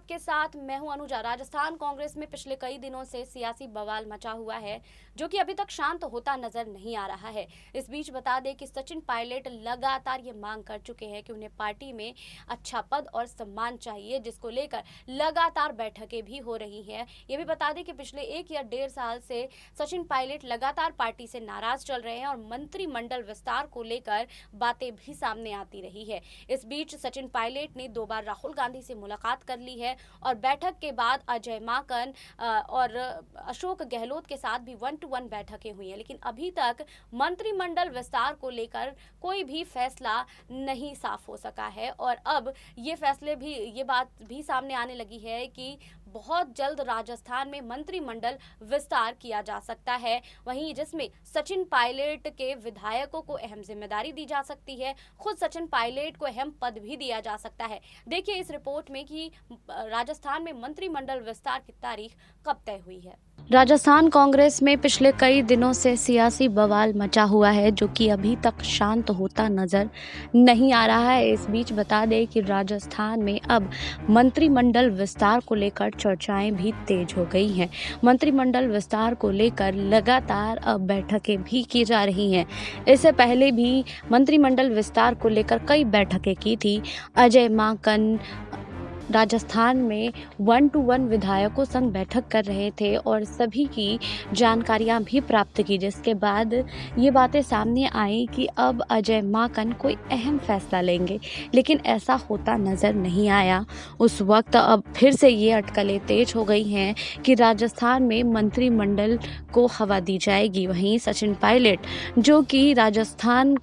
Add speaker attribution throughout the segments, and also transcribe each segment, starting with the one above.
Speaker 1: आपके साथ मैं हूं अनुजा। राजस्थान कांग्रेस में पिछले कई दिनों से सियासी बवाल मचा हुआ है, जो कि अभी तक शांत होता नजर नहीं आ रहा है। इस बीच बता दें कि सचिन पायलट लगातार ये मांग कर चुके हैं कि उन्हें पार्टी में अच्छा पद और सम्मान चाहिए, जिसको लेकर लगातार बैठकें भी हो रही हैं। ये भी बता दें कि पिछले 1 या 1.5 साल से सचिन पायलट लगातार पार्टी से नाराज चल रहे हैं और मंत्रिमंडल विस्तार को लेकर बातें भी सामने आती रही है। इस बीच सचिन पायलट ने 2 बार राहुल गांधी से मुलाकात कर ली है और बैठक के बाद अजय माकन और अशोक गहलोत के साथ भी 1-to-1 बैठकें हुई हैं, लेकिन अभी तक मंत्रिमंडल विस्तार को लेकर कोई भी फैसला नहीं साफ हो सका है। और अब ये बात भी सामने आने लगी है कि बहुत जल्द राजस्थान में मंत्रिमंडल विस्तार किया जा सकता है, वहीं जिसमें सचिन पायलट के विधायकों को अहम जिम्मेदारी दी जा सकती है। खुद सचिन पायलट को अहम पद भी दिया जा सकता है। देखिए इस रिपोर्ट में कि राजस्थान में मंत्रिमंडल विस्तार की तारीख कब तय हुई है। राजस्थान कांग्रेस में पिछले कई दिनों से सियासी बवाल मचा हुआ है, जो कि अभी तक शांत होता नजर नहीं आ रहा है। इस बीच बता दें कि राजस्थान में अब मंत्रिमंडल विस्तार को लेकर चर्चाएं भी तेज हो गई हैं। मंत्रिमंडल विस्तार को लेकर लगातार अब बैठकें भी की जा रही हैं। इससे पहले भी मंत्रिमंडल विस्तार को लेकर कई बैठकें की थी। अजय माकन राजस्थान में 1-to-1 विधायकों संग बैठक कर रहे थे और सभी की जानकारियां भी प्राप्त की, जिसके बाद ये बातें सामने आई कि अब अजय माकन कोई अहम फैसला लेंगे, लेकिन ऐसा होता नज़र नहीं आया। उस वक्त अब फिर से ये अटकलें तेज हो गई हैं कि राजस्थान में मंत्रिमंडल को हवा दी जाएगी। वहीं सचिन पायलट, जो कि राजस्थान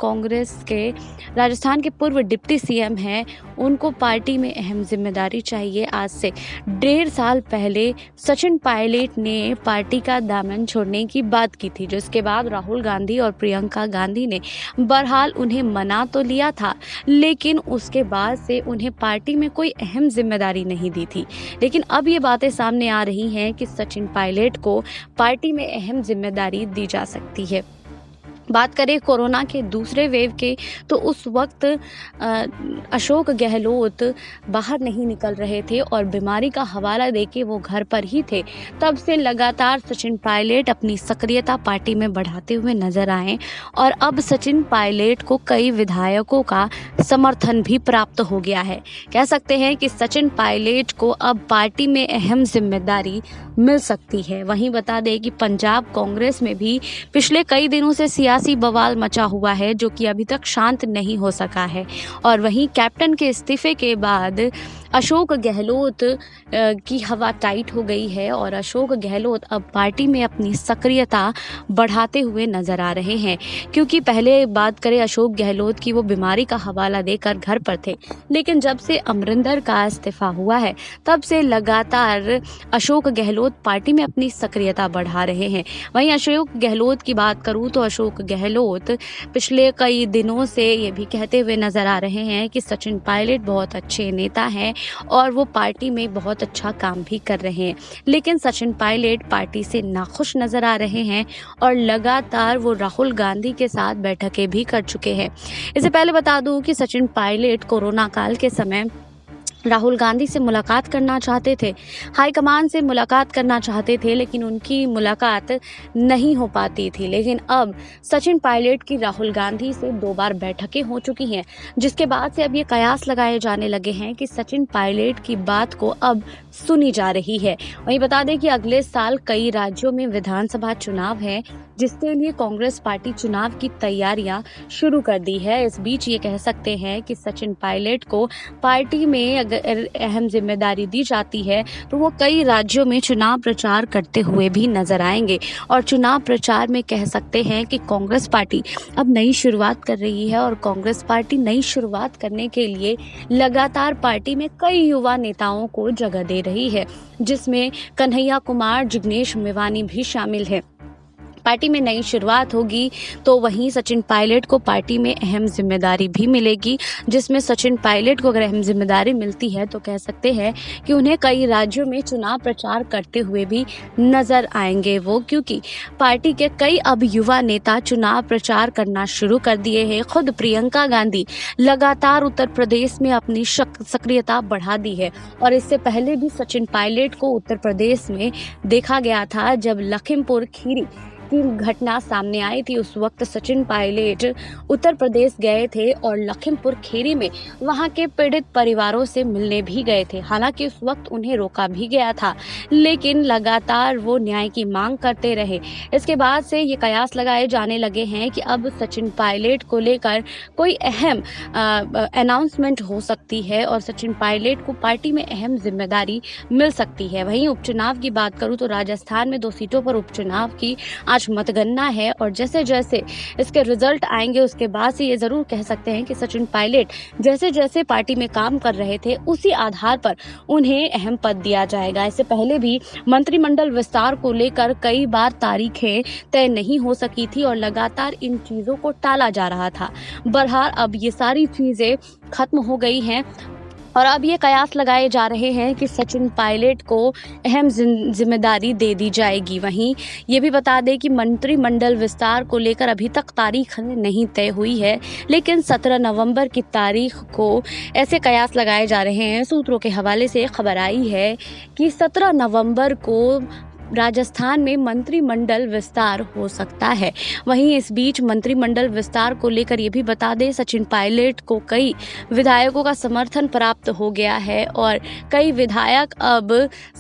Speaker 1: के पूर्व डिप्टी सीएम हैं, उनको पार्टी में अहम जिम्मेदारी चाहिए। आज से 1.5 साल पहले सचिन पायलट ने पार्टी का दामन छोड़ने की बात की थी, जिसके बाद राहुल गांधी और प्रियंका गांधी ने बहरहाल उन्हें मना तो लिया था, लेकिन उसके बाद से उन्हें पार्टी में कोई अहम जिम्मेदारी नहीं दी थी। लेकिन अब ये बातें सामने आ रही हैं कि सचिन पायलट को पार्टी में अहम जिम्मेदारी दी जा सकती है। बात करें कोरोना के दूसरे वेव के, तो उस वक्त अशोक गहलोत बाहर नहीं निकल रहे थे और बीमारी का हवाला देके वो घर पर ही थे। तब से लगातार सचिन पायलट अपनी सक्रियता पार्टी में बढ़ाते हुए नजर आए और अब सचिन पायलट को कई विधायकों का समर्थन भी प्राप्त हो गया है। कह सकते हैं कि सचिन पायलट को अब पार्टी में अहम जिम्मेदारी मिल सकती है। वहीं बता दें कि पंजाब कांग्रेस में भी पिछले कई दिनों से सियासी बवाल मचा हुआ है, जो कि अभी तक शांत नहीं हो सका है। और वहीं कैप्टन के इस्तीफे के बाद अशोक गहलोत की हवा टाइट हो गई है और अशोक गहलोत अब पार्टी में अपनी सक्रियता बढ़ाते हुए नजर आ रहे हैं। क्योंकि पहले बात करें अशोक गहलोत की, वो बीमारी का हवाला देकर घर पर थे, लेकिन जब से अमरिंदर का इस्तीफा हुआ है तब से लगातार अशोक गहलोत पार्टी में अपनी सक्रियता बढ़ा रहे हैं। वहीं अशोक गहलोत की बात करूं तो अशोक गहलोत पिछले कई दिनों से ये भी कहते हुए नजर आ रहे हैं कि सचिन पायलट बहुत अच्छे नेता हैं और वो पार्टी में बहुत अच्छा काम भी कर रहे हैं, लेकिन सचिन पायलट पार्टी से नाखुश नजर आ रहे हैं और लगातार वो राहुल गांधी के साथ बैठकें भी कर चुके हैं। इससे पहले बता दूं कि सचिन पायलट कोरोना काल के समय राहुल गांधी से मुलाकात करना चाहते थे, हाईकमान से मुलाकात करना चाहते थे, लेकिन उनकी मुलाकात नहीं हो पाती थी। लेकिन अब सचिन पायलट की राहुल गांधी से 2 बार बैठकें हो चुकी हैं, जिसके बाद से अब ये कयास लगाए जाने लगे हैं कि सचिन पायलट की बात को अब सुनी जा रही है। वहीं बता दें कि अगले साल कई राज्यों में विधानसभा चुनाव है, जिसके लिए कांग्रेस पार्टी चुनाव की तैयारियां शुरू कर दी है। इस बीच ये कह सकते हैं कि सचिन पायलट को पार्टी में अगर अहम जिम्मेदारी दी जाती है तो वो कई राज्यों में चुनाव प्रचार करते हुए भी नजर आएंगे और चुनाव प्रचार में कह सकते हैं कि कांग्रेस पार्टी अब नई शुरुआत कर रही है और कांग्रेस पार्टी नई शुरुआत करने के लिए लगातार पार्टी में कई युवा नेताओं को जगह दे रही है, जिसमें कन्हैया कुमार, जिग्नेश मेवानी भी शामिल है। पार्टी में नई शुरुआत होगी, तो वहीं सचिन पायलट को पार्टी में अहम जिम्मेदारी भी मिलेगी, जिसमें सचिन पायलट को अगर अहम जिम्मेदारी मिलती है तो कह सकते हैं कि उन्हें कई राज्यों में चुनाव प्रचार करते हुए भी नजर आएंगे वो, क्योंकि पार्टी के कई अब युवा नेता चुनाव प्रचार करना शुरू कर दिए हैं। खुद प्रियंका गांधी लगातार उत्तर प्रदेश में अपनी सक्रियता बढ़ा दी है और इससे पहले भी सचिन पायलट को उत्तर प्रदेश में देखा गया था जब लखीमपुर खीरी की घटना सामने आई थी। उस वक्त सचिन पायलट उत्तर प्रदेश गए थे और लखीमपुर खीरी में वहां के पीड़ित परिवारों से मिलने भी गए थे। हालांकि उस वक्त उन्हें रोका भी गया था, लेकिन लगातार वो न्याय की मांग करते रहे। इसके बाद से ये कयास लगाए जाने लगे हैं कि अब सचिन पायलट को लेकर कोई अहम अनाउंसमेंट हो सकती है और सचिन पायलट को पार्टी में अहम जिम्मेदारी मिल सकती है। वहीं उपचुनाव की बात करूं तो राजस्थान में 2 सीटों पर उपचुनाव की आज मतगणना है और जैसे जैसे इसके रिजल्ट आएंगे उसके बाद से ये जरूर कह सकते हैं कि सचिन पायलट जैसे जैसे पार्टी में काम कर रहे थे उसी आधार पर उन्हें अहम पद दिया जाएगा। इससे पहले भी मंत्रिमंडल विस्तार को लेकर कई बार तारीखें तय नहीं हो सकी थी और लगातार इन चीजों को टाला जा रहा था। बहरहाल अब ये सारी चीजें खत्म हो गई हैं और अब ये कयास लगाए जा रहे हैं कि सचिन पायलट को अहम जिम्मेदारी दे दी जाएगी। वहीं ये भी बता दें कि मंत्रिमंडल विस्तार को लेकर अभी तक तारीख नहीं तय हुई है, लेकिन 17 नवंबर की तारीख को ऐसे कयास लगाए जा रहे हैं। सूत्रों के हवाले से खबर आई है कि 17 नवंबर को राजस्थान में मंत्रिमंडल विस्तार हो सकता है। वहीं इस बीच मंत्रिमंडल विस्तार को लेकर ये भी बता दें सचिन पायलट को कई विधायकों का समर्थन प्राप्त हो गया है और कई विधायक अब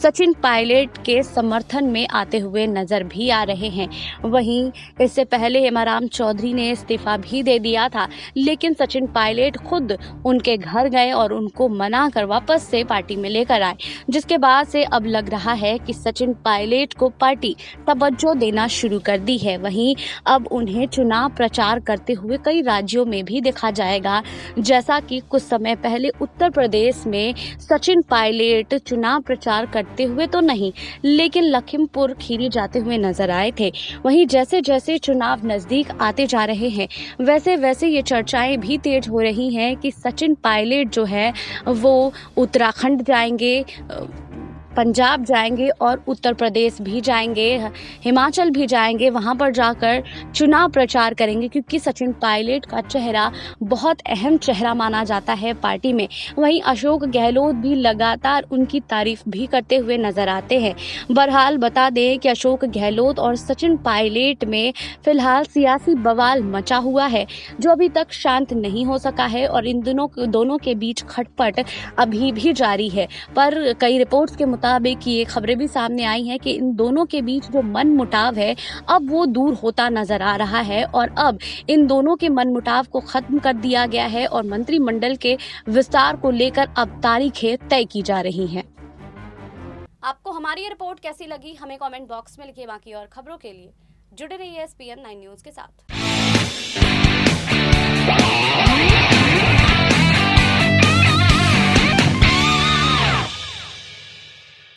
Speaker 1: सचिन पायलट के समर्थन में आते हुए नजर भी आ रहे हैं। वहीं इससे पहले हेमाराम चौधरी ने इस्तीफा भी दे दिया था, लेकिन सचिन पायलट खुद उनके घर गए और उनको मना कर वापस से पार्टी में लेकर आए, जिसके बाद से अब लग रहा है कि सचिन पायलट को पार्टी तवज्जो देना शुरू कर दी है। वहीं अब उन्हें चुनाव प्रचार करते हुए कई राज्यों में भी देखा जाएगा, जैसा कि कुछ समय पहले उत्तर प्रदेश में सचिन पायलट चुनाव प्रचार करते हुए तो नहीं, लेकिन लखीमपुर खीरी जाते हुए नजर आए थे। वहीं जैसे जैसे चुनाव नजदीक आते जा रहे हैं वैसे वैसे ये चर्चाएं भी तेज हो रही हैं कि सचिन पायलट जो है वो उत्तराखंड जाएंगे, पंजाब जाएंगे और उत्तर प्रदेश भी जाएंगे, हिमाचल भी जाएंगे, वहां पर जाकर चुनाव प्रचार करेंगे, क्योंकि सचिन पायलट का चेहरा बहुत अहम चेहरा माना जाता है पार्टी में। वहीं अशोक गहलोत भी लगातार उनकी तारीफ भी करते हुए नजर आते हैं। बहरहाल बता दें कि अशोक गहलोत और सचिन पायलट में फिलहाल सियासी बवाल मचा हुआ है, जो अभी तक शांत नहीं हो सका है और इन दोनों के बीच खटपट अभी भी जारी है। पर कई रिपोर्ट्स के मुताबिक ये खबरें भी सामने आई हैं कि इन दोनों के बीच जो मन मुटाव है अब वो दूर होता नजर आ रहा है और अब इन दोनों के मन मुटाव को खत्म कर दिया गया है और मंत्रिमंडल के विस्तार को लेकर अब तारीखें तय की जा रही हैं। आपको हमारी ये रिपोर्ट कैसी लगी हमें कमेंट बॉक्स में लिखिए। बाकी और खबरों के लिए जुड़े रहिए SPN 9 न्यूज़ के साथ।